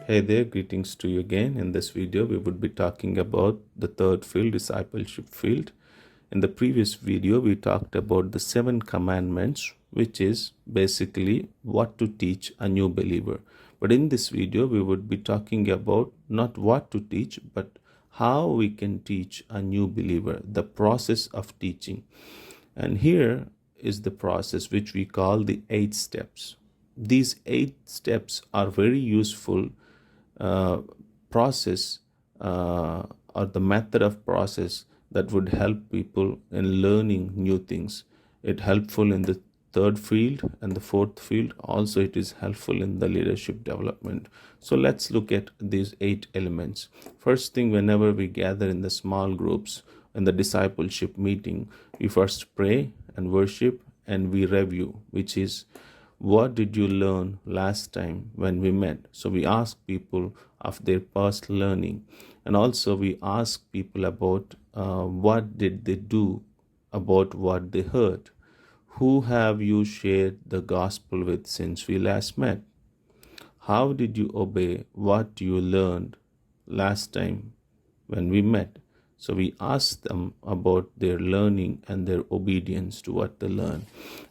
Hey there, greetings to you again. In this video, we would be talking about the third field, discipleship field. In the previous video, we talked about the 7 commandments, which is basically what to teach a new believer. But in this video, we would be talking about not what to teach, but how we can teach a new believer, the process of teaching. And here is the process which we call the 8 steps. These 8 steps are very useful uh, process or the method of process that would help people in learning new things. It helpful in the third field and the fourth field. Also, it is helpful in the leadership development. So let's look at these 8 elements. First thing, whenever we gather in the small groups in the discipleship meeting, we first pray and worship and we review, which is what did you learn last time when we met? So we ask people of their past learning, and also we ask people about what did they do about what they heard. Who have you shared the gospel with since we last met? How did you obey what you learned last time when we met? So we ask them about their learning and their obedience to what they learn.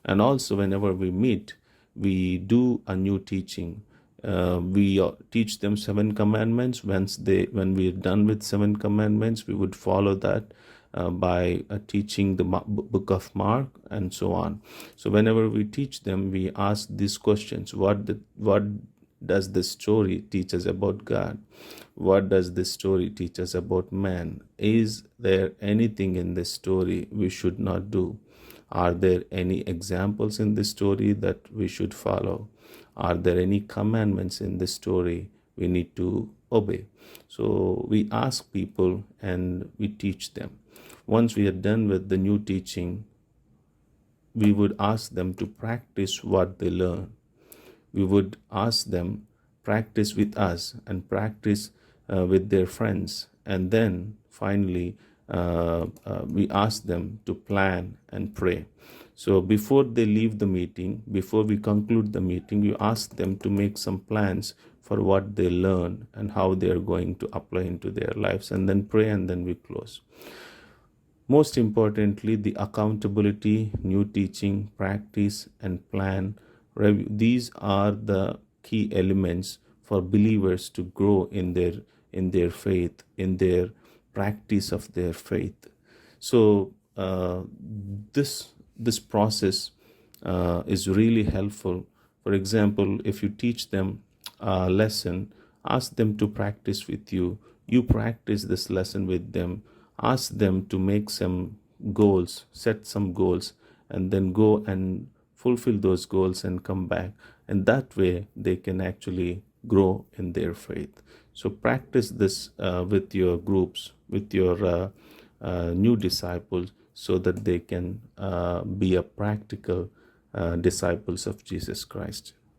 And also, whenever we meet, we do a new teaching. We teach them 7 commandments. When we're done with 7 commandments, we would follow that by teaching the book of Mark and so on. So whenever we teach them, we ask these questions: what does this story teach us about God? What does this story teach us about man? Is there anything in this story we should not do? Are there any examples in this story that we should follow? Are there any commandments in this story we need to obey? So we ask people and we teach them. Once we are done with the new teaching, we would ask them to practice what they learn. We would ask them practice with us and practice with their friends, and then finally we ask them to plan and pray. So before they leave the meeting, before we conclude the meeting, we ask them to make some plans for what they learn and how they are going to apply into their lives, and then pray, and then we close. Most importantly, the accountability, new teaching, practice, and plan. These are the key elements for believers to grow in their faith, in their practice of their faith. So this process is really helpful. For example, if you teach them a lesson, ask them to practice with you. You practice this lesson with them. Ask them to make some goals, set some goals, and then go and fulfill those goals and come back. And that way they can actually grow in their faith. So practice this with your groups, with your new disciples, so that they can be a practical disciples of Jesus Christ.